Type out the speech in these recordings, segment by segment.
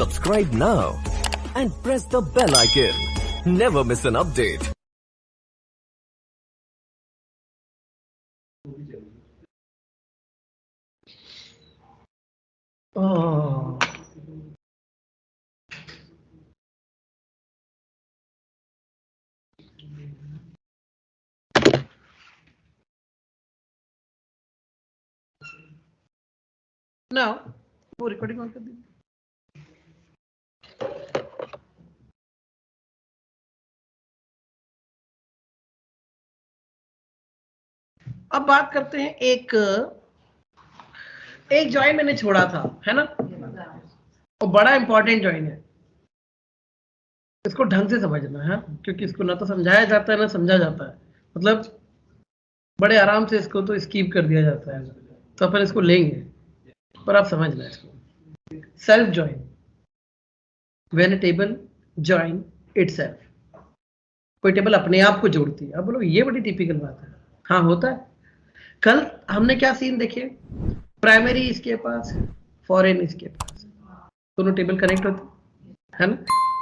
Subscribe now and press the bell icon. Never miss an update. Oh. Now, वो recording on कर दी। अब बात करते हैं एक जॉइन मैंने छोड़ा था, है ना, और बड़ा इंपॉर्टेंट जॉइन है, इसको ढंग से समझना है, क्योंकि इसको ना तो समझाया जाता है ना समझा जाता है, मतलब बड़े आराम से इसको तो स्किप कर दिया जाता है, तो अपन इसको लेंगे, पर आप समझना इसको। Self join, when a table join itself, कोई टेबल अपने आप को जोड़ती है। अब बोलो ये बड़ी टिपिकल बात है। हाँ होता है। कल हमने क्या सीन देखे, प्राइमरी इसके पास है, फॉरेन इसके पास, दोनों टेबल कनेक्ट होती है ना,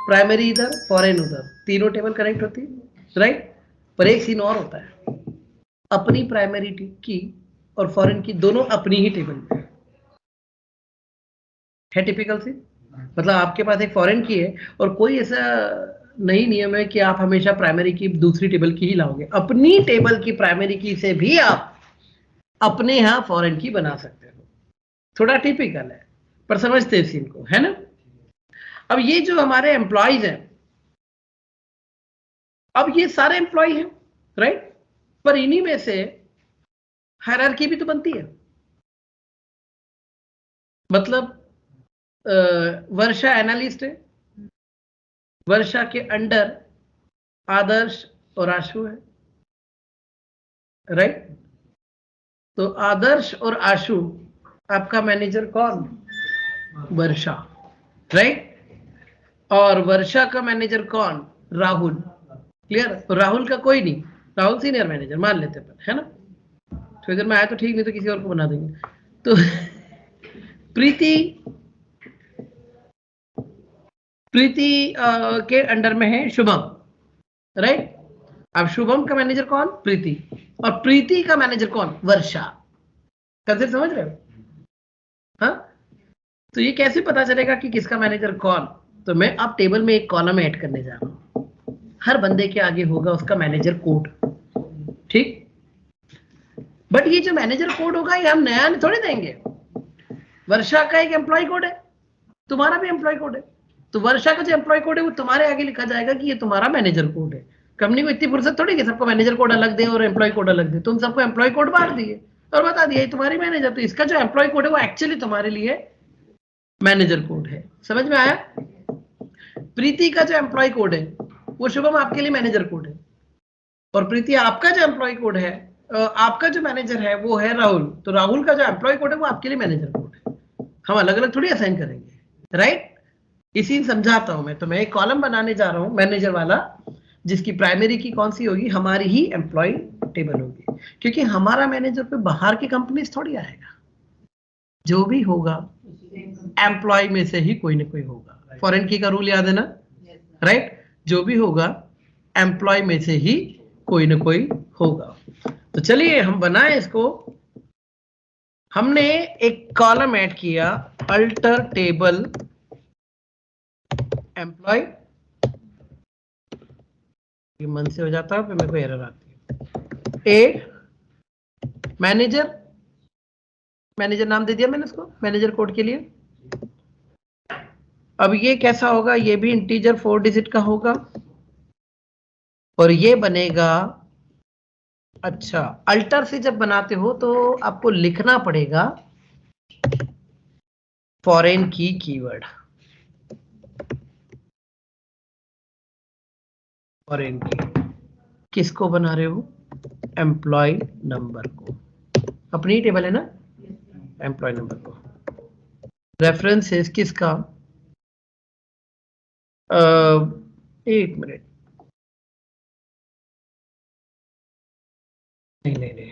प्राइमरी इधर फॉरेन उधर, तीनों टेबल कनेक्ट होती है, राइट। पर एक सीन और होता है, अपनी प्राइमरी की और फॉरेन की दोनों अपनी ही टेबल है टिपिकल सी। मतलब आपके पास एक फॉरेन की है और कोई ऐसा नहीं नियम है कि आप हमेशा प्राइमरी की दूसरी टेबल की ही लाओगे, अपनी टेबल की प्राइमरी की से भी आप अपने यहां फॉरेन की बना सकते हो। थोड़ा टिपिकल है पर समझते हैं सीन को, है ना। अब ये जो हमारे एम्प्लॉयज हैं, अब ये सारे एम्प्लॉय हैं, राइट, पर इन्हीं में से हायरार्की भी तो बनती है। मतलब वर्षा एनालिस्ट है, वर्षा के अंडर आदर्श और आशु है, राइट। तो आदर्श और आशु, आपका मैनेजर कौन, वर्षा, राइट। और वर्षा का मैनेजर कौन, राहुल, क्लियर। तो राहुल का कोई नहीं, राहुल सीनियर मैनेजर मान लेते हैं, है ना। तो इधर में आया तो ठीक, नहीं तो किसी और को बना देंगे। तो प्रीति के अंडर में है शुभम, राइट। अब शुभम का मैनेजर कौन, प्रीति, और प्रीति का मैनेजर कौन, वर्षा। कंसेप्ट समझ रहे हो, हाँ। तो ये कैसे पता चलेगा कि किसका मैनेजर कौन, तो मैं अब टेबल में एक कॉलम ऐड करने जा रहा हूं, हर बंदे के आगे होगा उसका मैनेजर कोड, ठीक। बट ये जो मैनेजर कोड होगा ये हम नया थोड़ी देंगे। वर्षा का एक एम्प्लॉय कोड है, तुम्हारा भी एम्प्लॉय कोड है, तो वर्षा का जो एम्प्लॉय कोड है वो तुम्हारे आगे लिखा जाएगा कि ये तुम्हारा मैनेजर कोड है। कंपनी को इतनी फुर्सत थोड़ी कि सबको मैनेजर कोड अलग दे और एम्प्लॉय कोड अलग दे, तुम सबको एम्प्लॉय कोड बांट दिए और बता दिया ये तुम्हारी मैनेजर, तो इसका जो एम्प्लॉय कोड है वो एक्चुअली तुम्हारे लिए मैनेजर कोड है। समझ में आया। प्रीति का जो एम्प्लॉय कोड है वो शुभम आपके लिए मैनेजर कोड है, और प्रीति आपका जो एम्प्लॉय कोड है, आपका जो मैनेजर है वो है राहुल, तो राहुल का जो एम्प्लॉय कोड है वो आपके लिए मैनेजर कोड है। हम अलग अलग थोड़ी असाइन करेंगे, राइट। इसी समझाता हूं मैं। तो मैं एक कॉलम बनाने जा रहा हूं मैनेजर वाला, जिसकी प्राइमरी की कौन सी होगी, हमारी ही एम्प्लॉय टेबल होगी, क्योंकि हमारा मैनेजर पे बाहर की कंपनी थोड़ी आएगा, जो भी होगा एम्प्लॉय में से ही कोई ना कोई होगा। फॉरेन की का रूल याद है ना, राइट। जो भी होगा एम्प्लॉय में से ही कोई ना कोई होगा। तो चलिए हम बनाए इसको। हमने एक कॉलम ऐड किया, अल्टर टेबल एम्प्लॉय, ये मन से हो जाता है फिर मेरे को एरर आती है। ए मैनेजर, मैनेजर नाम दे दिया मैंने उसको मैनेजर कोड के लिए। अब ये कैसा होगा, ये भी इंटीजर 4 डिजिट का होगा और ये बनेगा, अच्छा अल्टर से जब बनाते हो तो आपको लिखना पड़ेगा फॉरेन की कीवर्ड, फॉरेन की किसको बना रहे हो, एम्प्लॉय नंबर को, अपनी टेबल है ना, एम्प्लॉय नंबर को। रेफरेंसेस किसका, एक मिनट, नहीं नहीं नहीं,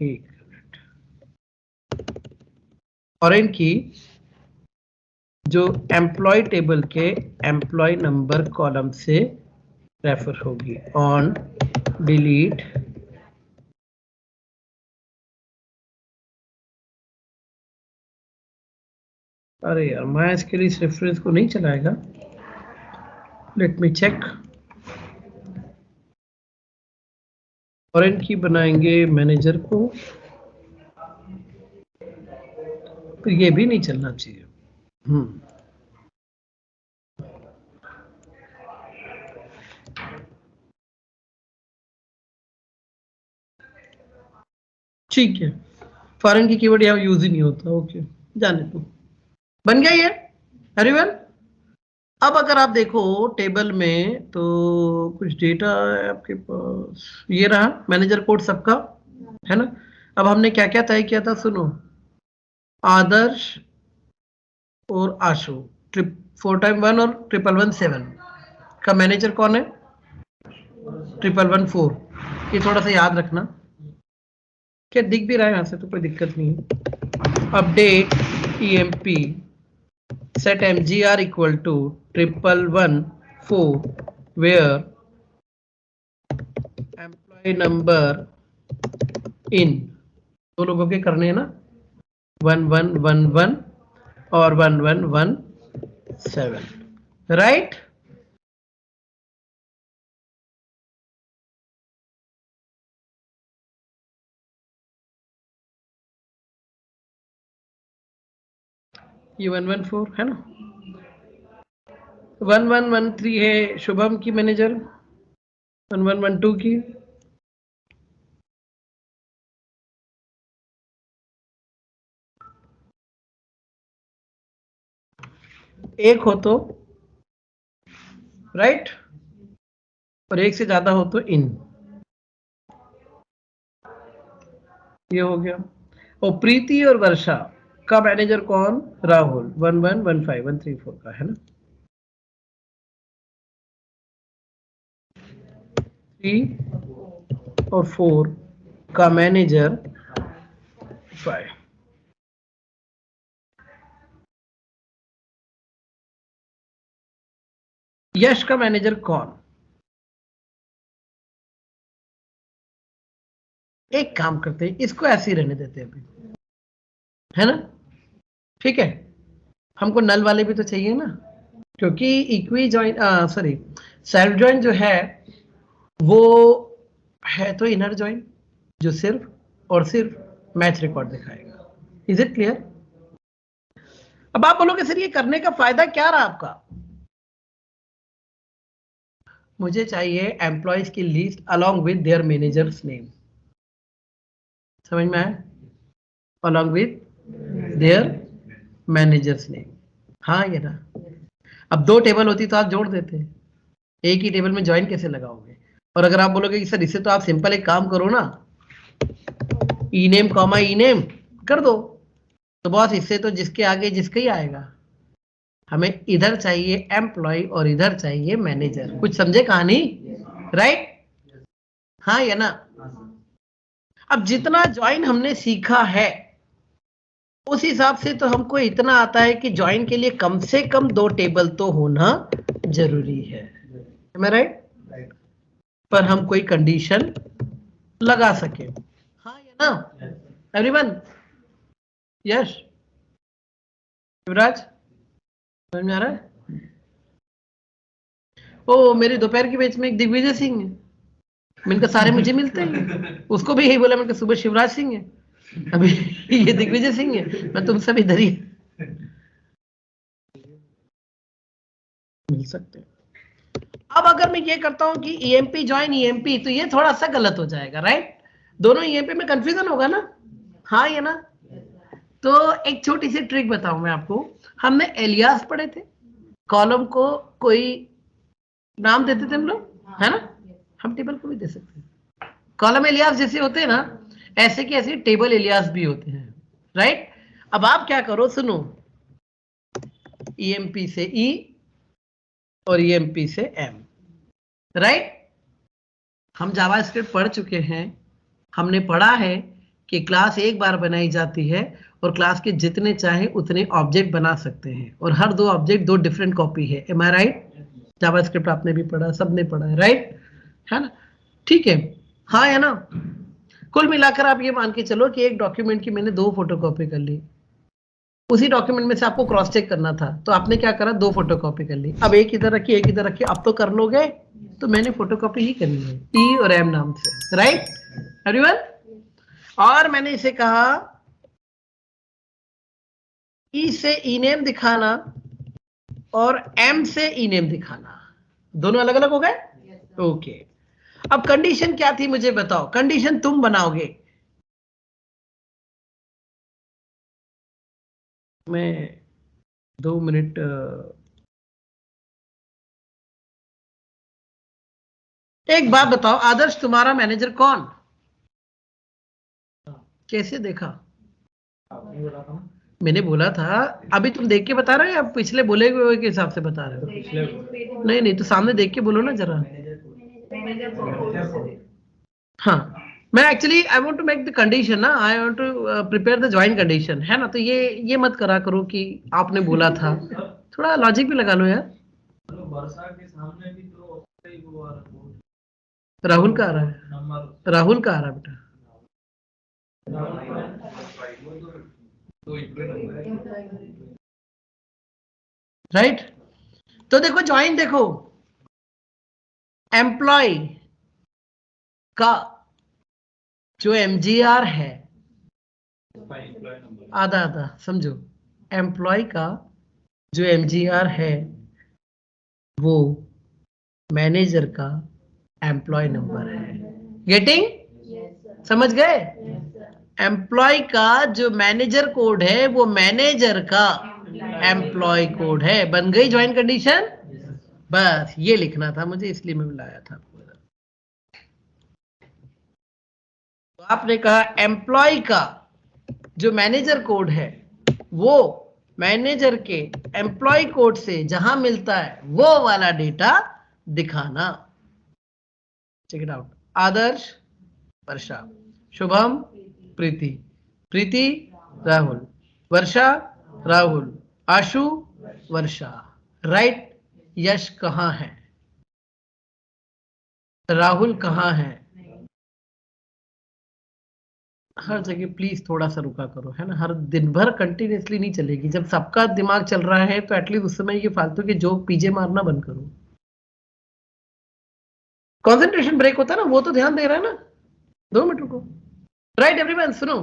एक मिनट, फॉरेन की जो एम्प्लॉय टेबल के एम्प्लॉय नंबर कॉलम से रेफर होगी। ऑन डिलीट अरे यार MySQL इस रेफरेंस को नहीं चलाएगा। Let me check. फॉरेन की बनाएंगे मैनेजर को, तो ये भी नहीं चलना चाहिए। ठीक है, फॉरेन की कीवर्ड यहाँ यूज ही नहीं होता। ओके, जाने दो, बन गया ये एवरीवन। अब अगर आप देखो टेबल में तो कुछ डेटा है आपके पास, ये रहा मैनेजर कोड सबका, है ना। अब हमने क्या क्या तय किया था, सुनो। आदर्श और आशु 4x1 और 1117 का मैनेजर कौन है? 1114। ये थोड़ा सा याद रखना। क्या दिख भी रहा है यहाँ से तो कोई दिक्कत नहीं है। Update EMP set mgr equal to 1114 where employee number in दो लोगों के करने हैं ना, 1111 और 1117, राइट। ये 114 है ना। 1113 है शुभम की मैनेजर, 1112 की। एक हो तो राइट, और एक से ज्यादा हो तो इन, ये हो गया। और प्रीति और वर्षा का मैनेजर कौन? राहुल, 1115 134 का, है ना। 3 और 4 का मैनेजर 5। यश का मैनेजर कौन? एक काम करते हैं, इसको ऐसे ही रहने देते हैं अभी, है ना। ठीक है, हमको नल वाले भी तो चाहिए ना, क्योंकि equi join sorry self join जो है वो है तो इनर जॉइन, जो सिर्फ और सिर्फ मैच रिकॉर्ड दिखाएगा। Is it clear? अब आप बोलोगे सर ये करने का फायदा क्या रहा आपका? मुझे चाहिए एम्प्लॉयज की list along with their managers name. समझ में आया? Along with their managers name. हाँ ये ना, अब 2 टेबल होती तो आप जोड़ देते, एक ही टेबल में ज्वाइन कैसे लगाओगे? और अगर आप बोलोगे कि सर इससे तो आप सिंपल एक काम करो ना, ई नेम कॉमा ई नेम कर दो, तो बॉस इससे तो जिसके आगे जिसका ही आएगा। हमें इधर चाहिए एम्प्लॉय और इधर चाहिए मैनेजर। कुछ समझे कहानी? राइट, हाँ या ना। अब जितना ज्वाइन हमने सीखा है उस हिसाब से तो हमको इतना आता है कि ज्वाइन के लिए कम से कम 2 टेबल तो होना जरूरी है। Am I right? पर हम कोई कंडीशन लगा सके, हाँ या ना एवरीवन? यस युवराज, समझ में आ रहा है? ओ मेरे दोपहर के बैच में एक दिग्विजय सिंह है, मैंने कहा सारे मुझे मिलते हैं, उसको भी यही बोला, मैंने कहा सुबह शिवराज सिंह है, अभी ये दिग्विजय सिंह है, मैं तुम सब इधर ही मिल सकते हैं। अब अगर मैं ये करता हूं कि EMP ज्वाइन EMP, तो ये थोड़ा सा गलत हो जाएगा, राइट। दोनों EMP में कंफ्यूजन होगा ना, हाँ या ना। तो एक छोटी सी ट्रिक बताऊं मैं आपको। हमने एलियास पढ़े थे, कॉलम को कोई नाम देते थे हम लोग, है ना। हम टेबल को भी दे सकते हैं, कॉलम एलियास जैसे होते हैं ना, ऐसे के ऐसे टेबल एलियास भी होते हैं, राइट। अब आप क्या करो, सुनो, EMP से E और EMP से M, राइट। हम जावास्क्रिप्ट पढ़ चुके हैं, हमने पढ़ा है कि क्लास एक बार बनाई जाती है और क्लास के जितने चाहे उतने ऑब्जेक्ट बना सकते हैं, और हर दो ऑब्जेक्ट दो डिफरेंट कॉपी है। M I right? जावास्क्रिप्ट आपने भी पढ़ा, सबने पढ़ा है, राइट है ना? ठीक है, हाँ है ना? कुल मिलाकर आप ये मान के चलो कि एक डॉक्यूमेंट की मैंने 2 फोटोकॉपी कर ली, उसी डॉक्यूमेंट में से आपको क्रॉस चेक करना था, तो आपने क्या करा, 2 फोटोकॉपी कर ली। अब एक इधर रखी, एक इधर रखी, अब तो कर लोगे, तो मैंने फोटोकॉपी ही करनी है ई और एम नाम से, राइट एवरीवन? और मैंने इसे कहा ई से ई नेम दिखाना और एम से ई नेम दिखाना, दोनों अलग अलग हो गए? ओके। अब कंडीशन क्या थी मुझे बताओ, कंडीशन तुम बनाओगे, मैं 2 मिनट एक बात बताओ, आदर्श तुम्हारा मैनेजर कौन? कैसे देखा? मैंने बोला था, अभी तुम देख के बता रहे हो या पिछले बोले हुए के हिसाब से बता रहे हो? नहीं नहीं, तो सामने देख के बोलो ना जरा। हाँ, मैं actually I want to make the condition ना, I want to prepare the joint condition, है ना? तो ये मत करा करो कि आपने बोला था, थोड़ा लॉजिक भी लगा लो यार। वर्षा के सामने भी तो वो आ रहा है। राहुल का आ रहा है, राहुल का आ रहा है बेटा, राइट? तो देखो ज्वाइन, देखो एम्प्लॉय का जो एमजीआर है, आधा आधा समझो, एम्प्लॉय का जो एमजीआर है वो मैनेजर का एम्प्लॉय नंबर है। गेटिंग? समझ गए? एम्प्लॉय का जो मैनेजर कोड है वो मैनेजर का एम्प्लॉय कोड है। बन गई ज्वाइन कंडीशन? बस ये लिखना था मुझे, इसलिए मैं बुलाया था। तो आपने कहा एम्प्लॉय का जो मैनेजर कोड है वो मैनेजर के एम्प्लॉय कोड से जहां मिलता है वो वाला डेटा दिखाना। Check it out. Adarsh Varsha, Shubham Preeti, Preeti Rahul, Varsha Rahul, Ashu Varsha, right? Yash कहाँ है? राहुल कहाँ है? हर जगह प्लीज थोड़ा सा रुका करो, है ना? हर दिन भर कंटिन्यूसली नहीं चलेगी। जब सबका दिमाग चल रहा है तो एटलीस्ट उस समय ये फालतू के जोक पीजे मारना बंद करो। कंसंट्रेशन ब्रेक होता है ना, वो तो ध्यान दे रहा है ना। 2 मिनट रुको, राइट एवरीवन? सुनो,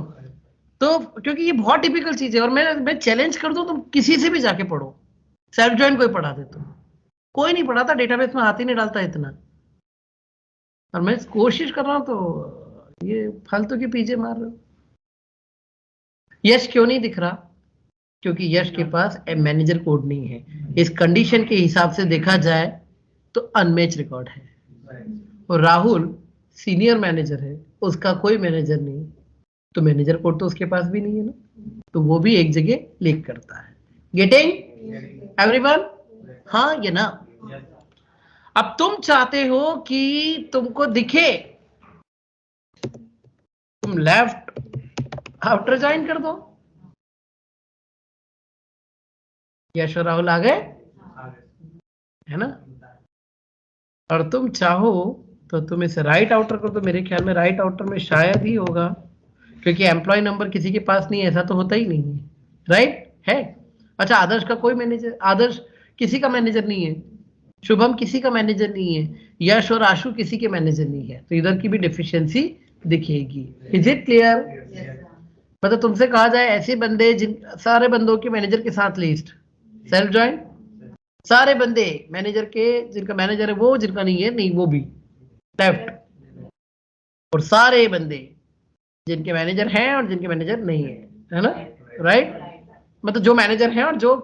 तो क्योंकि ये बहुत टिपिकल चीज है, और मैं चैलेंज कर दूं तुम किसी से भी जाके पढ़ो, सेल्फ ज्वाइन कोई पढ़ा दे तो, कोई नहीं पढ़ाता, डेटाबेस में हाथ ही नहीं डालता इतना, और मैं कोशिश कर रहा हूं तो ये फालतू के पीछे मार रहे हो। यश क्यों नहीं दिख रहा? क्योंकि यश के पास मैनेजर कोड नहीं है। इस कंडीशन के हिसाब से देखा जाए तो अनमैच रिकॉर्ड है, और राहुल सीनियर मैनेजर है, उसका कोई मैनेजर नहीं, तो मैनेजर कोड तो उसके पास भी नहीं है ना, तो वो भी एक जगह लीक करता है। Getting everyone? हाँ ये ना? अब तुम चाहते हो कि तुमको दिखे, तुम लेफ्ट आफ्टर ज्वाइन कर दो। यश और राहुल आ गए, है ना? और तुम चाहो तो तुम इसे राइट आउटर कर दो। मेरे ख्याल में राइट आउटर में शायद ही होगा, क्योंकि एम्प्लॉय नंबर किसी के पास नहीं है, ऐसा तो होता ही नहीं है, राइट है? अच्छा, आदर्श का कोई मैनेजर, आदर्श किसी का मैनेजर नहीं है, शुभम किसी का मैनेजर नहीं है, यश और आशु किसी के मैनेजर नहीं है, तो इधर की भी डिफिशियंसी दिखेगी। Is it clear? मतलब तुमसे कहा जाए ऐसे बंदे जिन सारे बंदों के मैनेजर के साथ लिस्ट, सेल्फ ज्वाइन, सारे बंदे मैनेजर के, जिनका मैनेजर है वो, जिनका नहीं है नहीं वो भी लेफ्ट, और सारे बंदे जिनके मैनेजर हैं और जिनके मैनेजर नहीं है ना? राइट? मतलब जो मैनेजर है और जो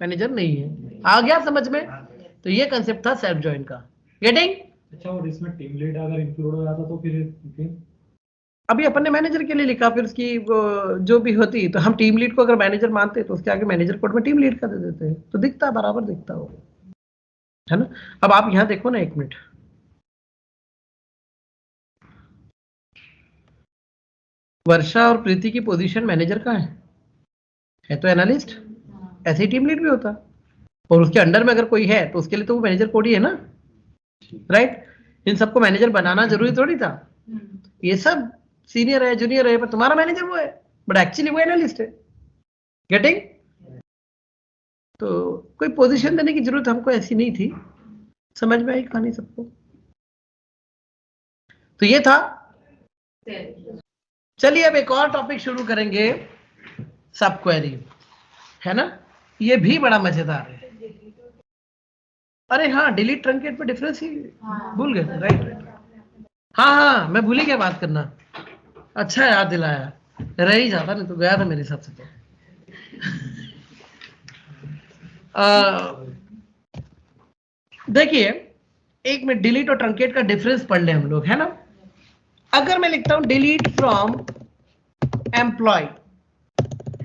मैनेजर नहीं है। आ गया समझ में? तो ये कंसेप्ट था सेल्फ ज्वाइन का। गेटिंग? अच्छा, और इसमें टीम लीड अगर इंक्लूड हो जाता तो फिर अभी अपन ने मैनेजर के लिए लिखा, फिर उसकी जो भी होती, तो हम टीम लीड को अगर मैनेजर मानते तो उसके आगे मैनेजर कोड में टीम लीड का दे देते हैं, तो दिखता बराबर दिखता हो, है ना? अब आप यहां देखो ना, 1 मिनट, वर्षा और प्रीति की पोजीशन मैनेजर का है, है तो एनालिस्ट, ऐसे ही टीम लीड भी होता, और उसके अंडर में अगर कोई है तो उसके लिए तो वो मैनेजर कोड ही है ना, राइट। इन सबको मैनेजर बनाना जरूरी थोड़ी था, ये सब सीनियर है जूनियर है, पर तुम्हारा मैनेजर वो है, बट एक्चुअली वो एनालिस्ट है। गेटिंग? तो कोई पोजीशन देने की जरूरत हमको ऐसी नहीं थी। समझ में आई कहानी सबको? तो ये था। चलिए अब एक और टॉपिक शुरू करेंगे, सब क्वेरी, है ना। ये भी बड़ा मजेदार है। अरे हाँ, डिलीट ट्रंकेट पे डिफरेंस ही भूल गए, राइट। हाँ, मैं भूल ही गया बात करना। अच्छा याद दिलाया, रह ही जाता, नहीं तो गया था मेरे हिसाब से। तो देखिए, एक में डिलीट और ट्रंकेट का डिफरेंस पढ़ ले हम लोग, है ना। अगर मैं लिखता हूं डिलीट फ्रॉम एम्प्लॉय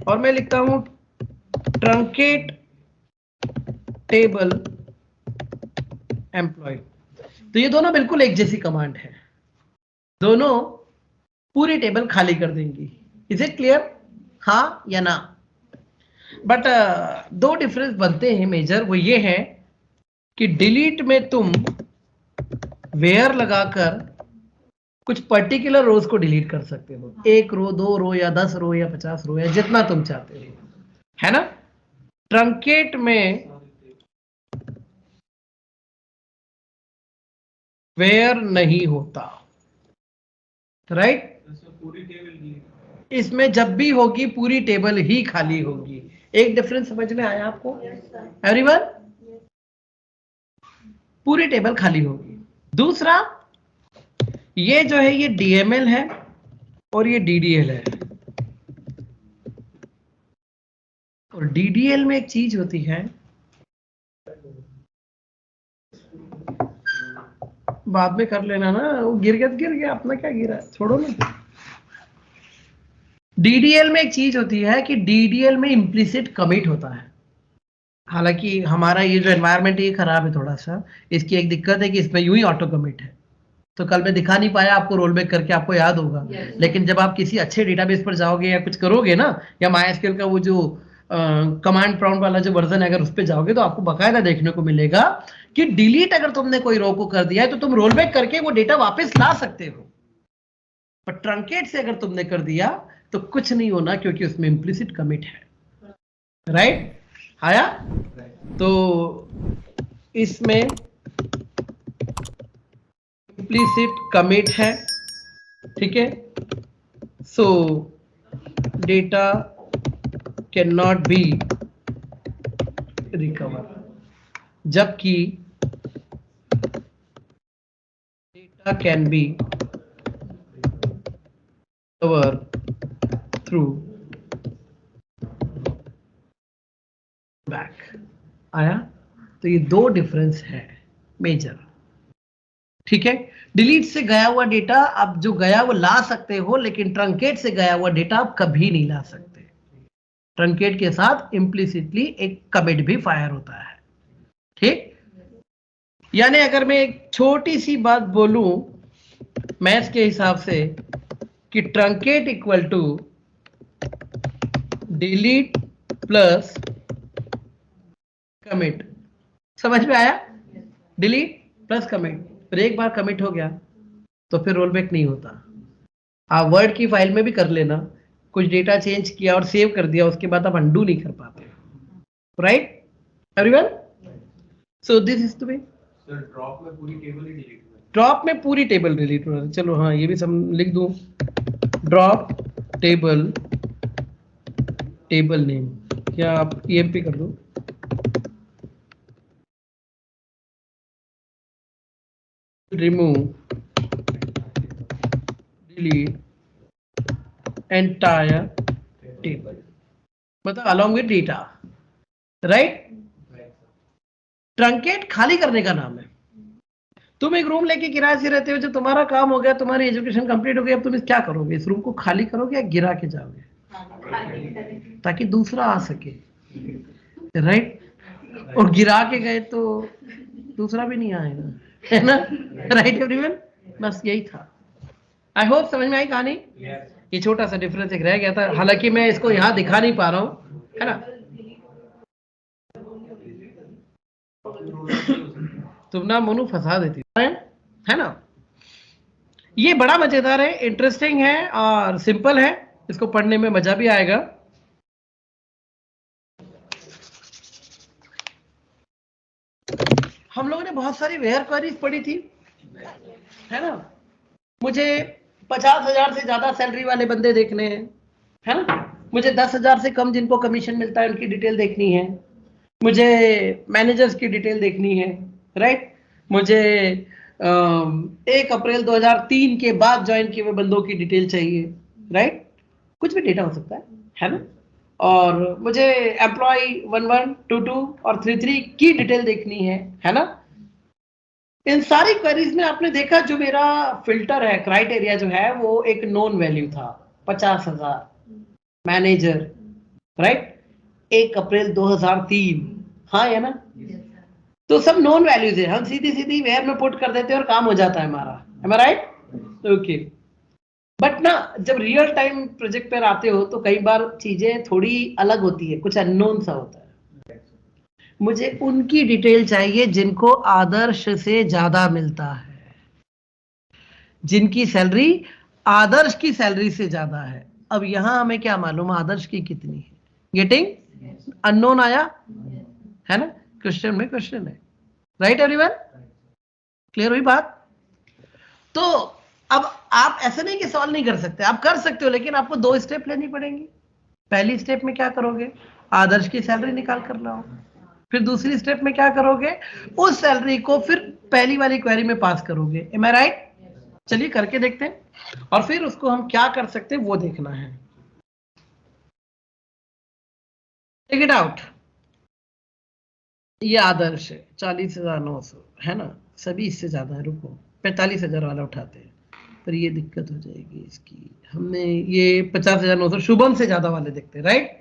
और मैं लिखता हूं ट्रंकेट टेबल एम्प्लॉय, तो ये दोनों बिल्कुल एक जैसी कमांड है, दोनों पूरी टेबल खाली कर देंगी। Is it clear? हाँ या ना? बट दो डिफरेंस बनते हैं मेजर, वो ये है कि डिलीट में तुम वेयर लगाकर कुछ पर्टिकुलर रोज को डिलीट कर सकते हो, 1 रो 2 रो या 10 रो या 50 रो या जितना तुम चाहते हो, है ना। ट्रंकेट में वेयर नहीं होता, राइट। पूरी टेबल, इसमें जब भी होगी पूरी टेबल ही खाली होगी। एक डिफरेंस समझ में आया आपको एवरीवन? पूरी टेबल खाली होगी। दूसरा, ये जो है ये डीएमएल है और ये डीडीएल है, और डीडीएल में एक चीज होती है, बाद में कर लेना ना, वो गिर गया, अपना क्या गिरा, छोड़ो ना। डीडीएल में एक चीज होती है कि डीडीएल में इम्प्लिसिट कमिट होता है। हालांकि हमारा ये जो एनवायरनमेंट ये खराब है थोड़ा सा, इसकी एक दिक्कत है कि इसमें यूं ही ऑटो कमिट है, तो कल मैं दिखा नहीं पाया आपको रोल बैक करके, आपको याद होगा। लेकिन जब आप किसी अच्छे डेटाबेस पर जाओगे या कुछ करोगे ना, या माइस्क्यूएल का वो जो कमांड प्रॉम्प्ट वाला जो वर्जन है, अगर उस पर जाओगे तो आपको बकायदा देखने को मिलेगा कि डिलीट अगर तुमने कोई रो को कर दिया है तो तुम रोल बैक करके वो डेटा वापस ला सकते हो, पर ट्रंकेट से अगर तुमने कर दिया तो कुछ नहीं होना, क्योंकि उसमें इम्प्लिसिट कमिट है, राइट। आया? तो इसमें इम्प्लिसिट कमिट है, ठीक है। So data can not be recover, जबकि data can be recover through back. आया? तो ये दो डिफरेंस है मेजर, ठीक है। डिलीट से गया हुआ डेटा आप जो गया वो ला सकते हो, लेकिन ट्रंकेट से गया हुआ डेटा आप कभी नहीं ला सकते। ट्रंकेट के साथ इम्प्लिसिटली एक कमिट भी फायर होता है, ठीक। यानी अगर मैं एक छोटी सी बात बोलूं मैथ्स के हिसाब से कि truncate equal to delete plus commit, समझ में आया? डिलीट प्लस कमिट, फिर एक बार कमिट हो गया तो फिर रोल बैक नहीं होता। आप वर्ड की फाइल में भी कर लेना, कुछ डेटा चेंज किया और सेव कर दिया, उसके बाद आप अंडू नहीं कर पाते, right everyone? So this is the way. Sir drop में पूरी टेबल ही डिलीट हुआ, ड्रॉप में पूरी टेबल डिलीट हो रहा है। चलो हाँ, ये भी सब लिख दूं, ड्रॉप टेबल, टेबल नेम, क्या आप ईएमपी कर दो, remove, delete entire table, मतलब along with data, right? Truncate खाली करने का नाम है। तुम एक रूम लेके किराए से रहते हो, जो तुम्हारा काम हो गया, तुम्हारी एजुकेशन कंप्लीट हो गई, अब तुम क्या करोगे? इस रूम को खाली करोगे या गिरा के जाओगे, ताकि दूसरा आ सके, राइट? और गिरा के गए तो दूसरा भी नहीं आएगा, है ना, राइट एवरीवन? बस यही था। आई होप समझ में आई कहानी। ये छोटा सा डिफरेंस एक रह गया था, हालांकि मैं इसको यहाँ दिखा नहीं पा रहा हूँ, है ना? तुम ना मोनू फंसा देती है ना? ये बड़ा मजेदार है, इंटरेस्टिंग है और सिंपल है, इसको पढ़ने में मजा भी आएगा। हम लोगों ने बहुत सारी वेयर क्वेरीज पढ़ी थी, है ना? मुझे 50,000 से ज्यादा सैलरी वाले बंदे देखने हैं, है ना? मुझे 10,000 से कम जिनको कमीशन मिलता है उनकी डिटेल देखनी है, मुझे मैनेजर्स की डिटेल देखनी है, राइट? मुझे 1 अप्रैल 2003 के बाद ज्वाइन किए हुए बंदों की डिटेल चाहिए, राइट? कुछ भी डेटा हो सकता है ना? और मुझे एम्प्लॉय 11, 22 और 33 की डिटेल देखनी है ना? इन सारी क्वेरीज में आपने देखा जो मेरा फिल्टर है, क्राइटेरिया जो है वो एक नोन वैल्यू था, 50,000 मैनेजर, राइट? 1 अप्रैल 2003, हाँ या ना? तो सब नोन वैल्यूज है, हम सीधी सीधी वेयर में पुट कर देते हैं और काम हो जाता है हमारा, am I right? Okay, but ना जब रियल टाइम प्रोजेक्ट पर आते हो तो कई बार चीजें थोड़ी अलग होती है, कुछ अननोन सा होता है। मुझे उनकी डिटेल चाहिए जिनको आदर्श से ज्यादा मिलता है, जिनकी सैलरी आदर्श की सैलरी से ज्यादा है। अब यहां हमें क्या मालूम आदर्श की कितनी है? गेटिंग अननोन आया है ना? क्वेश्चन में क्वेश्चन है, राइट एवरीवन? क्लियर हुई बात? तो अब आप ऐसे नहीं कि सॉल्व नहीं कर सकते, आप कर सकते हो, लेकिन आपको 2 स्टेप लेनी पड़ेंगी। पहली स्टेप में क्या करोगे? आदर्श की सैलरी निकाल कर लाओ। फिर दूसरी स्टेप में क्या करोगे? उस सैलरी को फिर पहली वाली क्वेरी में पास करोगे, एम आई राइट? चलिए करके देखते हैं और फिर उसको हम क्या कर सकते हैं वो देखना है। Take it out. ये आदर्श है 40,900, है ना? सभी इससे ज्यादा है, रुको 45,000 वाला उठाते हैं, पर ये दिक्कत हो जाएगी इसकी। हमने ये 50,900 शुभम से ज्यादा वाले देखते हैं, राइट?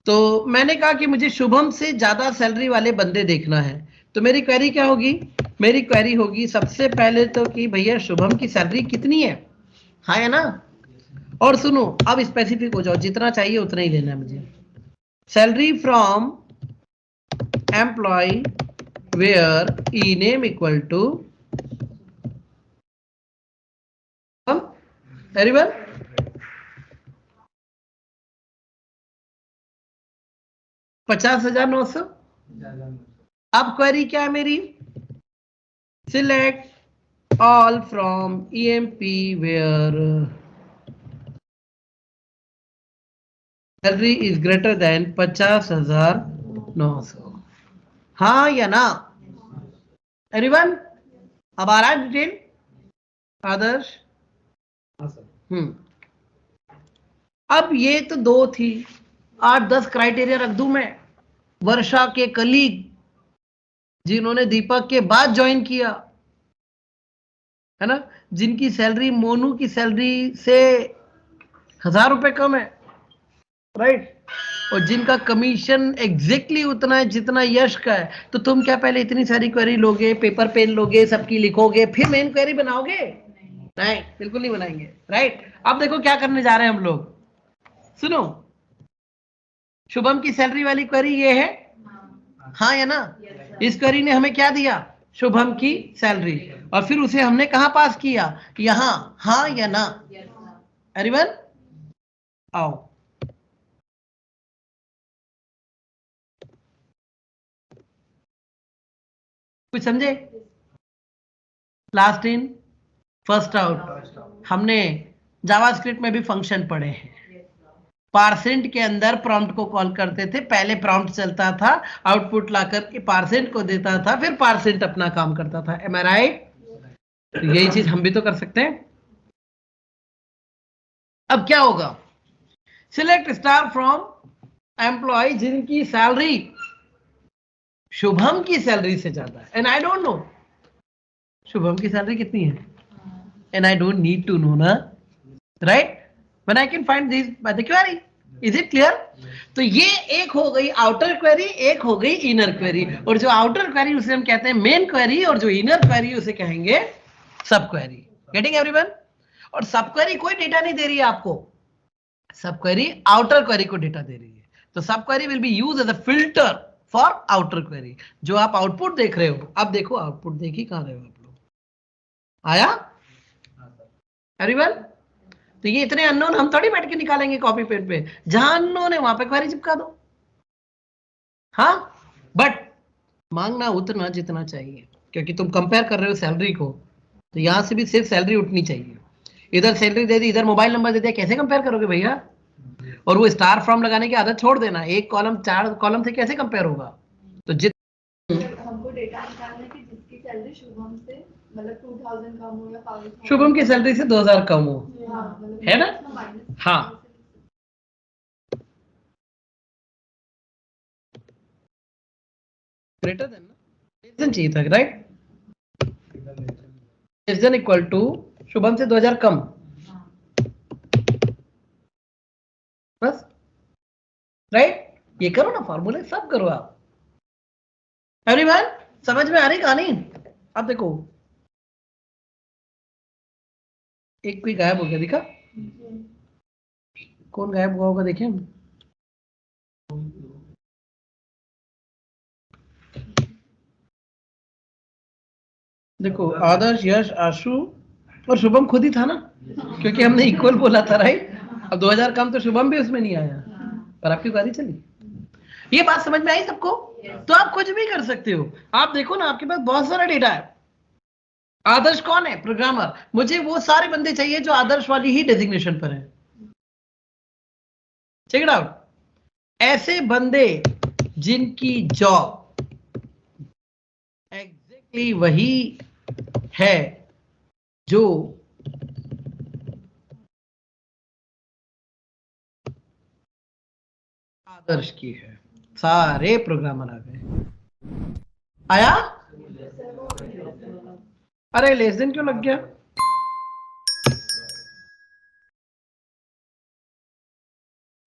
तो मैंने कहा कि मुझे शुभम से ज्यादा सैलरी वाले बंदे देखना है, तो मेरी क्वेरी क्या होगी? मेरी क्वेरी होगी सबसे पहले तो कि भैया शुभम की सैलरी कितनी है, हाँ है ना? और सुनो, अब स्पेसिफिक हो जाओ, जितना चाहिए उतना ही लेना है मुझे। Salary from employ where E name equal to everyone, $50,900। अब क्वेरी क्या है मेरी? Select all from EMP where salary is greater than 50,900, हाँ या ना? एवरीवन, अब आ रहा है डिटेल आदर्श? अब ये तो 2 थी, 8-10 क्राइटेरिया रख दूं मैं। वर्षा के कलीग जिन्होंने दीपक के बाद ज्वाइन किया, है ना? जिनकी सैलरी मोनू की सैलरी से 1,000 रुपए कम है, राइट? और जिनका कमीशन एग्जैक्टली उतना है जितना यश का है। तो तुम क्या पहले इतनी सारी क्वेरी लोगे, पेपर पेन लोगे, सबकी लिखोगे, फिर मेन क्वेरी बनाओगे? नहीं, बिल्कुल नहीं बनाएंगे, राइट? अब देखो क्या करने जा रहे हैं हम लोग, सुनो। शुभम की सैलरी वाली क्वेरी ये है, हाँ या ना? इस क्वेरी ने हमें क्या दिया? शुभम की सैलरी, और फिर उसे हमने कहां पास किया? यहां, हाँ या ना? एवरीवन आओ, कुछ समझे? Last in first out. हमने जावास्क्रिप्ट में भी फंक्शन पढ़े हैं। पार्सेंट के अंदर प्रॉम्प्ट को कॉल करते थे, पहले प्रॉम्प्ट चलता था, आउटपुट लाकर के पार्सेंट को देता था, फिर पार्सेंट अपना काम करता था, एम आई राइट? यही चीज हम भी तो कर सकते हैं। अब क्या होगा? सिलेक्ट स्टार फ्रॉम एम्प्लॉय जिनकी सैलरी शुभम की सैलरी से ज्यादा है, and I don't know Shubham की सैलरी कितनी है, and I don't need to know ना, right? When I can find these by the query, is it clear? तो ये एक हो गई आउटर क्वेरी, एक हो गई इनर क्वेरी, और जो आउटर क्वेरी उसे हम कहते हैं मेन क्वेरी, और जो इनर क्वेरी उसे कहेंगे सब क्वेरी। Getting everyone? और सब क्वेरी कोई डेटा नहीं दे रही है आपको, सब क्वेरी आउटर क्वेरी को डेटा दे रही है, तो sub query will be use as a filter for outer query. जो आप आउटपुट देख रहे हो, अब देखो आउटपुट देख ही कहां रहे हो आप लोग, आया एवरीवन? तो ये इतने अननोन हम थोड़ी बैठ के निकालेंगे कॉपी पेड पे, जहां अननोन है वहां पे क्वेरी चिपका दो। हाँ, बट मांगना उतना जितना चाहिए, क्योंकि तुम कंपेयर कर रहे हो सैलरी को, तो यहां से भी सिर्फ सैलरी उठनी चाहिए। इधर सैलरी दे दी, इधर मोबाइल नंबर दे दिया, कैसे कंपेयर करोगे भैया? और वो स्टार फॉर्म लगाने की आदत छोड़ देना, एक कॉलम 4 कॉलम से कैसे कंपेयर होगा? तो हमको डेटा निकालना है कि जिसकी सैलरी शुभम से मतलब 2000 कम हो या 5000, शुभम की सैलरी से 2000 कम हो, हाँ, मतलब है ना? माइनस हाँ, ग्रेटर देन ना, लेस देन चाहिए था, right? Less than equal to Shubham से 2000 कम, बस, राइट? ये करो ना, फॉर्मूले सब करो आप। एवरीवन समझ में आ रही कहानी? अब देखो, एक कोई गायब हो गया, दिखा? कौन गायब हुआ होगा देखें? देखो, आदर्श, यश, आशु और शुभम खुद ही था ना, क्योंकि हमने इक्वल बोला था, राइट? अब 2000 कम तो शुभम भी उसमें नहीं आया, पर आपकी बारी चली। ये बात समझ में आई सबको? तो आप कुछ भी कर सकते हो। आप देखो ना, आपके पास बहुत सारा डेटा है। आदर्श कौन है? प्रोग्रामर। मुझे वो सारे बंदे चाहिए जो आदर्श वाली ही डेजिग्नेशन पर है। Check it out. ऐसे बंदे जिनकी जॉब एग्जैक्टली वही है जो आदर्श की है, सारे प्रोग्रामर आ गए। आया? अरे लेस देन क्यों लग गया?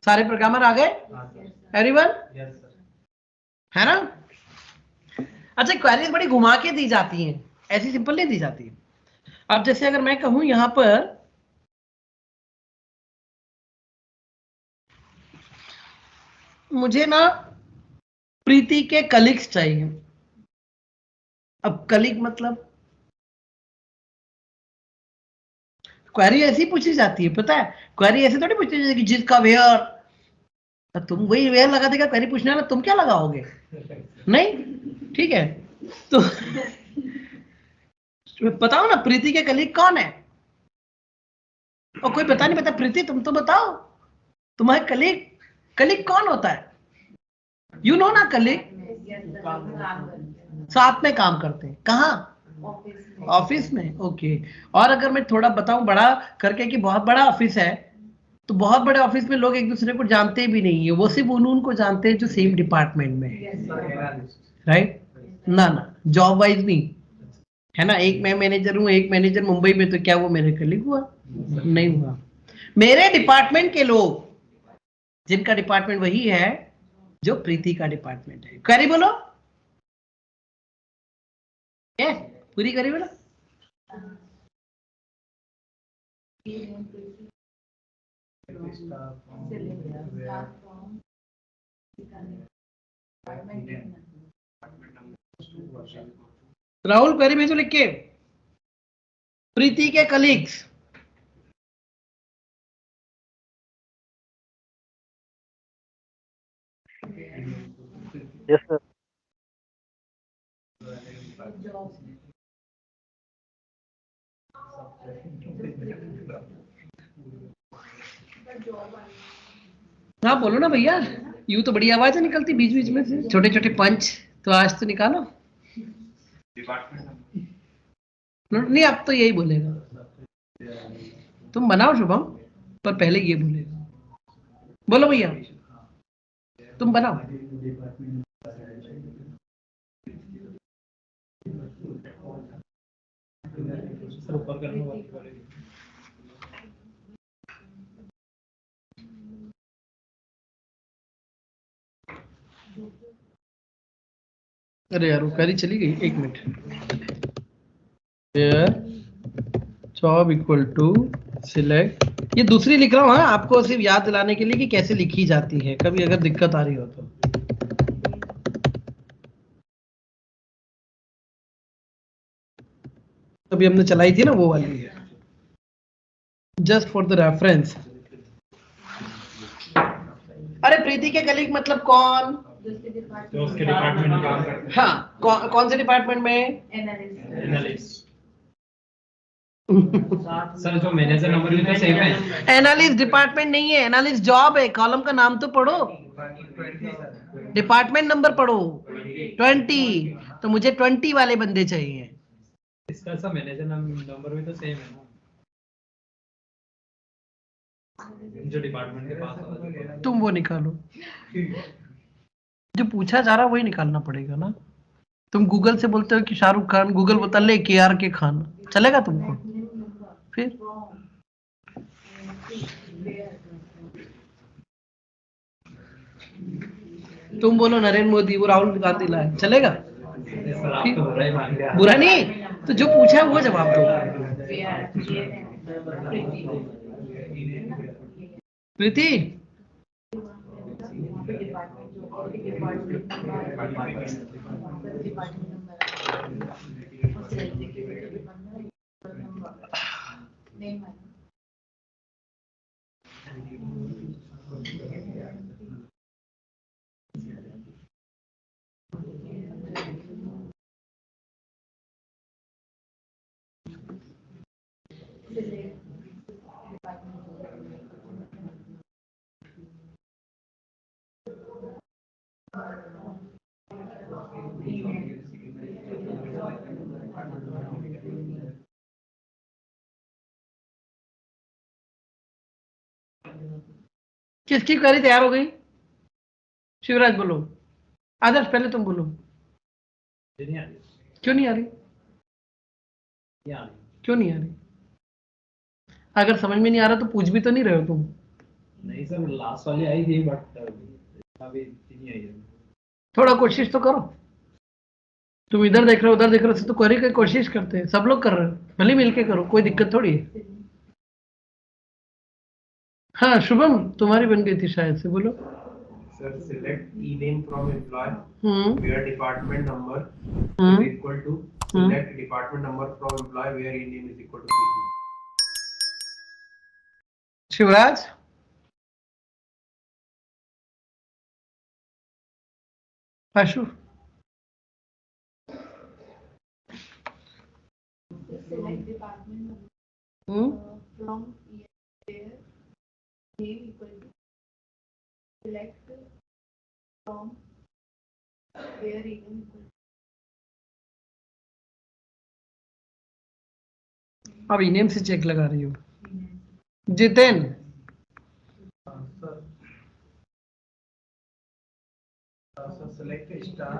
सारे प्रोग्रामर आ गए एवरीवन, है ना? अच्छा, क्वेरीज बड़ी घुमा के दी जाती हैं, ऐसी सिंपल नहीं दी जाती। अब जैसे अगर मैं कहूं यहां पर मुझे ना प्रीति के कलीग्स चाहिए। अब कलीग मतलब क्वेरी ऐसी पूछी जाती है, पता है? क्वेरी ऐसे थोड़ी पूछी जाती है कि जिसका वेयर, तुम वही वेयर लगा देगा, क्वेरी पूछने वाला तुम क्या लगाओगे? नहीं, ठीक है? तो बताओ ना, प्रीति के कलीग कौन है? और कोई बता नहीं, बता प्रीति तुम तो बताओ, तुम्हारे कलीग, कलीग कौन होता है? यू नो ना, कलीग साथ में काम करते हैं, कहाँ? ऑफिस में, ओके। और अगर मैं थोड़ा बताऊं बड़ा करके कि बहुत बड़ा ऑफिस है, तो बहुत बड़े ऑफिस में लोग एक दूसरे को जानते भी नहीं है, वो सिर्फ उनको जानते हैं जो सेम डिपार्टमेंट में है, राइट? ना ना, जॉब वाइज नहीं, है ना? एक मैं मैनेजर हूँ, एक मैनेजर मुंबई में, तो क्या वो मेरे कलीग हुआ? नहीं हुआ। मेरे डिपार्टमेंट के लोग, जिनका डिपार्टमेंट वही है जो प्रीति का डिपार्टमेंट है। क्वेरी बोलो, पूरी करी बोलो। राहुल क्वेरी भेजो लिख के, प्रीति के कलीग्स। Yes sir. हाँ बोलो ना भैया, यूं तो बड़ी आवाज निकलती बीच बीच में से, छोटे छोटे पंच, तो आज तो निकालो। नहीं, अब तो यही बोलेगा, तुम बनाओ शुभम, पर पहले ये बोलेगा। बोलो भैया, तुम बनाओ। अरे यार वो क्वेरी चली गई, एक minute. Job equal to select, ये दूसरी लिख रहा हूँ, हाँ, आपको सिर्फ याद दिलाने के लिए कि कैसे लिखी जाती है, कभी अगर दिक्कत आ रही हो तो। अभी हमने चलाई थी ना वो वाली है, जस्ट फॉर द रेफरेंस। अरे प्रीति के कलीग मतलब कौन? जो उसके डिपार्टमेंट में काम करते हैं। हाँ, कौन से डिपार्टमेंट में? एनालिस्ट। सर जो मैनेजर नंबर भी तो सेम है। एनालिस्ट डिपार्टमेंट नहीं है, एनालिस्ट जॉब है। कॉलम का नाम तो पढ़ो, डिपार्टमेंट नंबर पढ़ो। 20, तो मुझे 20 वाले बंदे चाहिए। इसका सब मैनेजर नंबर भी तो सेम है ना, जो डिपार्टमेंट के पास होता है। तुम वो निकालो, जो पूछा जा रहा वही निकालना पड़ेगा ना। तुम गूगल से बोलते हो कि शाहरुख खान, गूगल बोलता ले KR के खान, चलेगा तुमको? फिर तुम बोलो नरेंद्र मोदी, वो राहुल गांधी लाए, चलेगा? सर आप तो बुरा ही मान गया। बुरा नहीं, तो जो पूछा है वो जवाब दो। प्रीति, किसकी क्वेरी तैयार हो गई? शिवराज बोलो, आदर्श पहले तुम बोलो। नहीं आ रही। क्यों नहीं आ रही? क्यों नहीं आ रही? अगर समझ में नहीं आ रहा तो पूछ भी तो नहीं रहे हो तुम। नहीं सर, लास्ट वाली आई थी बट अभी नहीं आई है। थोड़ा कोशिश तो करो। तुम इधर देख रहे हो उधर देख रहे हो, तो क्वेरी की कोशिश करते हैं, सब लोग कर रहे हो, भले मिलके करो, कोई दिक्कत थोड़ी है। हाँ शुभम, तुम्हारी बन गई थी शायद से, बोलो। Sir, select e-name from employee hmm where department number hmm is equal to select department number from employee where e-name is equal to PC. Shivraj, Ashu, Select department hmm from where name equal to select from where name equal अब इनेम से check लगा रही हो। Jiten, So select a star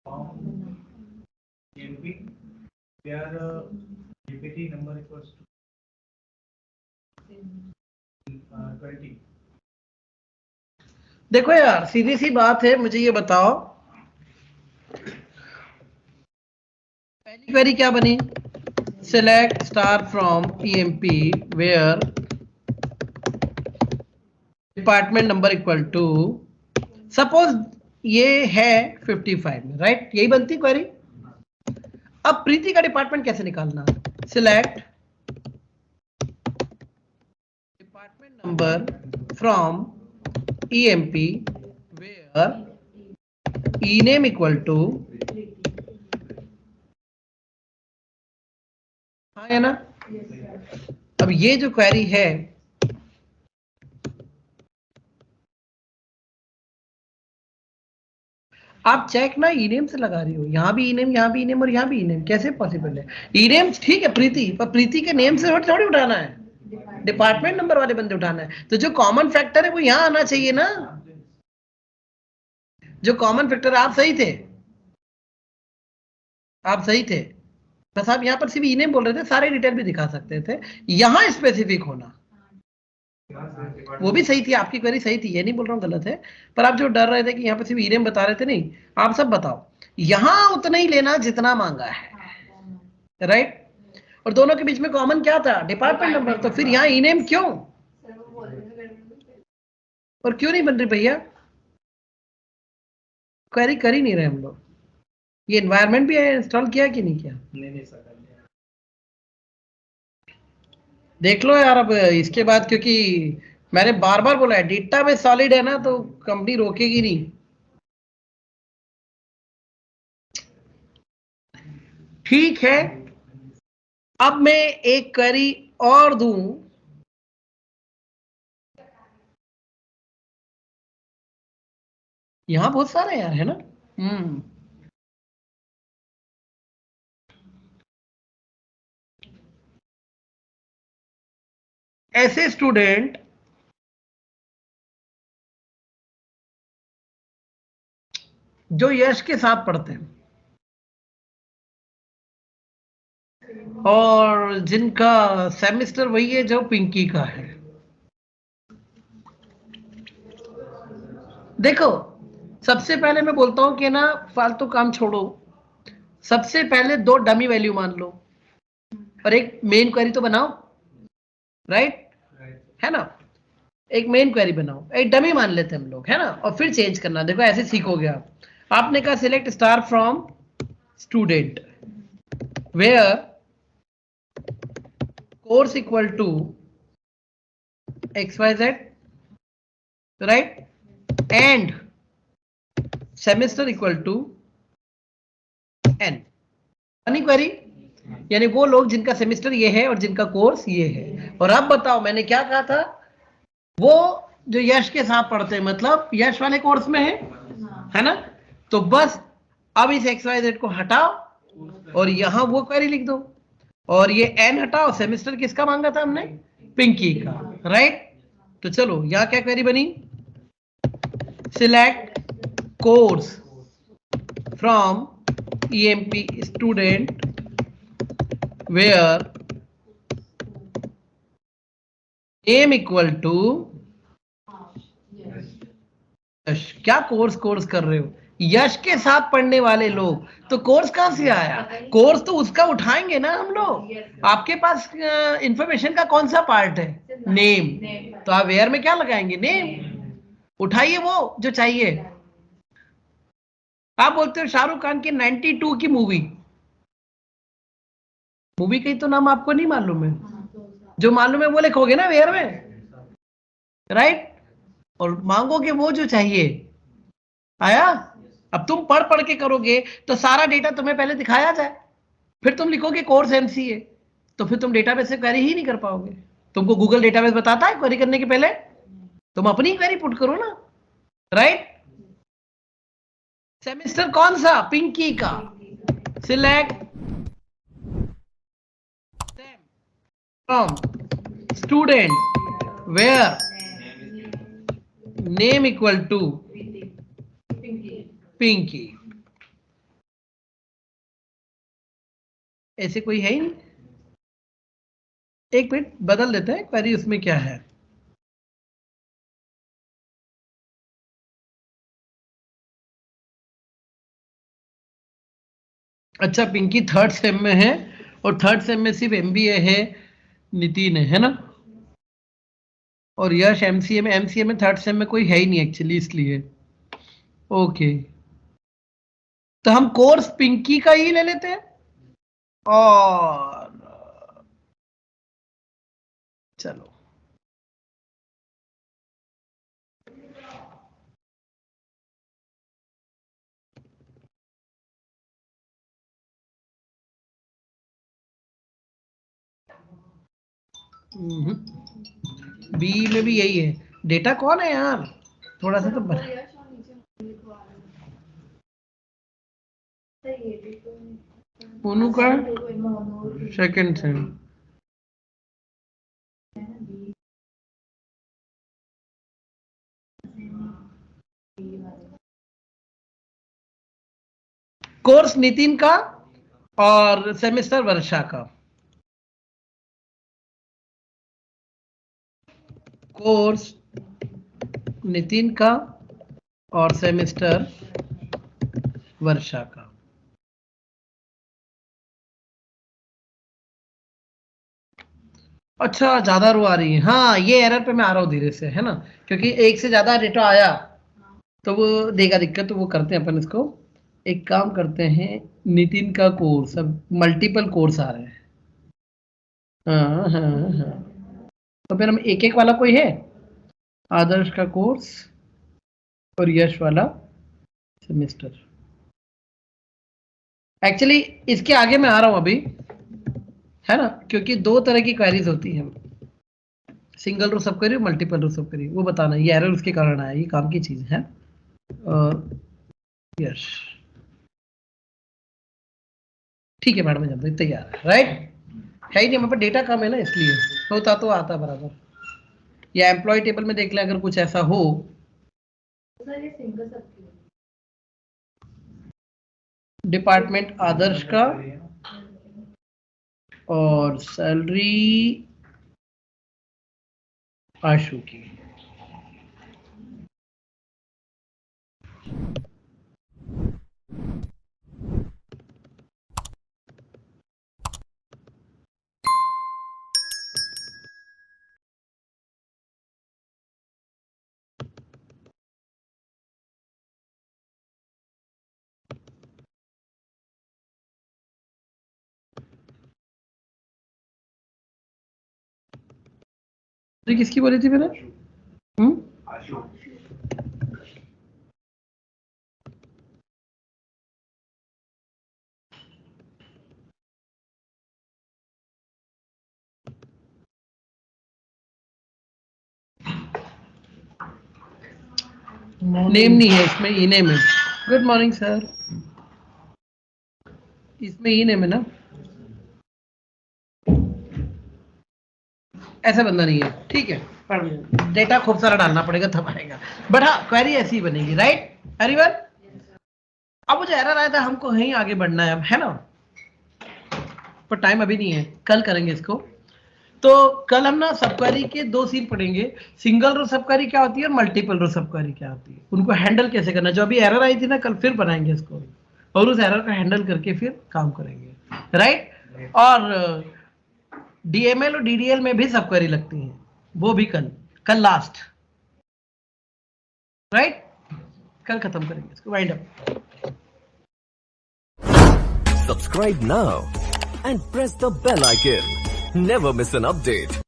from MP where DPT number equals to 20. देखो यार सीधी सी बात है, मुझे ये बताओ पहली क्वेरी क्या बनी? Select star from EMP where department number equal to, suppose ये है 55 में, राइट? यही बनती क्वेरी। अब प्रीति का डिपार्टमेंट कैसे निकालना? Select department number from EMP where ename equal to, हाँ है ना? अब ये जो क्वेरी है आप चेक ना ईनेम से लगा रही हो, यहां भी ईनेम, यहां भी ईनेम और यहां भी ईनेम, कैसे पॉसिबल है? ईनेम ठीक है प्रीति, पर प्रीति के नेम से थोड़ी उठाना है, डिपार्टमेंट नंबर वाले बंदे उठाना है। तो जो कॉमन फैक्टर है वो यहां आना चाहिए ना, जो कॉमन फैक्टर। आप सही थे, आप सही थे, बस आप यहाँ पर सिर्फ ईनेम बोल रहे थे, सारे डिटेल भी दिखा सकते थे, यहां स्पेसिफिक होना वो भी सही थी, आपकी क्वेरी सही थी, ये नहीं बोल रहा हूँ गलत है, पर आप जो डर रहे थे कि यहाँ पर सिर्फ ईनेम बता रहे थे, नहीं, आप सब बताओ, यहां उतना ही लेना जितना मांगा है, राइट? और दोनों के बीच में कॉमन क्या था? Department number. तो फिर यहाँ ई नेम क्यों? सर वो बोल रहे हैं और क्यों नहीं बन रही भैया? क्वेरी कर ही नहीं रहे हम लोग। ये एनवायरनमेंट भी इंस्टॉल किया कि नहीं किया? नहीं सर, कर लिया। देख लो यार अब इसके बाद, क्योंकि मैंने बार बार बोला है डेटा में सॉलिड है ना तो कंपनी रोकेगी नहीं। ठीक है, अब मैं एक क्वेरी और दूं। यहां बहुत सारे यार है ना। ऐसे स्टूडेंट जो यश के साथ पढ़ते हैं और जिनका सेमेस्टर वही है जो पिंकी का है। देखो, सबसे पहले मैं बोलता हूं कि ना फालतू काम छोड़ो। सबसे पहले 2 डमी वैल्यू मान लो और एक मेन क्वेरी तो बनाओ, राइट? है ना? एक मेन क्वेरी बनाओ, एक डमी मान लेते हैं हम लोग, है ना? और फिर चेंज करना। देखो ऐसे सीखोगे आप। आपने कहा select star from student where course equal to XYZ, right? And semester equal to N। बनी क्वेरी? यानी वो लोग जिनका सेमेस्टर ये है और जिनका कोर्स ये है। और अब बताओ मैंने क्या कहा था? वो जो यश के साथ पढ़ते हैं, मतलब यश वाले कोर्स में है ना? तो बस अब इस XYZ को हटाओ और यहां वो क्वेरी लिख दो। और ये N हटाओ, सेमेस्टर किसका मांगा था हमने? पिंकी का, राइट? तो चलो यहां क्या क्वेरी बनी? Select course from EMP student where name equal to Yash. क्या कोर्स कर रहे हो? यश के साथ पढ़ने वाले लोग, तो कोर्स कहां से आया? कोर्स तो उसका उठाएंगे ना हम लोग। आपके पास इंफॉर्मेशन का कौन सा पार्ट है? नेम। तो आप वेयर में क्या लगाएंगे? नेम। उठाइए वो जो चाहिए। आप बोलते हो शाहरुख खान की 92 की मूवी का तो नाम आपको नहीं मालूम है। जो मालूम है वो लिखोगे ना वेयर में, राइट? और मांगोगे वो जो चाहिए। आया? अब तुम पढ़ के करोगे तो सारा डेटा तुम्हें पहले दिखाया जाए, फिर तुम लिखोगे कोर्स MCA, तो फिर तुम डेटाबेस से क्वेरी ही नहीं कर पाओगे। तुमको गूगल डेटाबेस बताता है क्वेरी करने के पहले? तुम अपनी क्वेरी पुट करो ना, राइट? सेमेस्टर कौन सा? पिंकी का। Select from student where name equal to Pinky. ऐसे कोई है ही नहीं। एक मिनट बदल देते हैं क्वेरी, उसमें क्या है। अच्छा, पिंकी 3rd सेम में है और 3rd सेम में सिर्फ MBA है, नितिन है ना? और यश MCA में 3rd सेम में कोई है ही नहीं एक्चुअली, इसलिए ओके। तो हम कोर्स पिंकी का ही ले लेते हैं और चलो बी में भी यही है। डेटा कौन है यार? थोड़ा सा तो ऊपर यश और नीचे लिखवा रहे हैं। सही है, देखो मोनू का Monu 2nd same. Course Nitin का और सेमेस्टर वर्षा का। कोर्स नितिन का और सेमेस्टर वर्षा का। अच्छा ज्यादा रो आ रही है, हाँ ये एरर पे मैं आ रहा हूँ धीरे से, है ना, क्योंकि एक से ज्यादा डेटा आया तो वो देगा दिक्कत। तो वो करते हैं अपन इसको, एक काम करते हैं, नितिन का कोर्स, अब मल्टीपल कोर्स आ रहे हैं। हाँ हाँ हाँ, तो फिर हम एक एक वाला कोई है, आदर्श का कोर्स और यश वाला सेमेस्टर। एक्चुअली इसके आगे मैं आ रहा हूं अभी, है ना, क्योंकि दो तरह की क्वेरीज होती हैं, सिंगल रो सब क्वेरी, मल्टीपल रो सब क्वेरी। वो बताना ये एरर उसके कारण आया, ये काम की चीज है। यस ठीक है मैडम, मैं जानता हूँ, तैयार है, राइट है ही नहीं हमारे पास, डेटा कम है ना, इसलिए होता तो आता बराबर। या एम्प्लॉय टेबल में देख लें अगर कुछ ऐसा हो। सर ये सिंगल सबकी डिपार्टमेंट आदर्श का और सैलरी आशु की। ये किसकी बोली थी मैंने? आशु नेम नहीं है इसमें, ई नेम है। गुड मॉर्निंग सर, इसमें ई नेम है ना, ऐसा बंदा नहीं है, ठीक है, पर डेटा खूब सारा डालना पड़ेगा तब आएगा, बट हाँ क्वेरी ऐसी ही बनेगी, राइट एवरीवन। अब मुझे एरर आया था, हमको कहीं आगे बढ़ना है अब, है ना, पर टाइम अभी नहीं है, कल करेंगे इसको। तो कल हम ना सब क्वेरी के दो सीन पढ़ेंगे, सिंगल रो सब क्वेरी क्या होती है और मल्टीपल रो सब क्वेरी क्या होती है, उनको हैंडल कैसे करना। जो अभी एरर आई थी ना, कल फिर बनाएंगे इसको और उस एरर का हैंडल करके फिर काम करेंगे, राइट। और डीएमएल और डीडीएल में भी सब क्वेरी लगती हैं, वो भी कल लास्ट, राइट, कल खत्म करेंगे इसको, wind up. Subscribe now and press the bell icon. Never miss an update.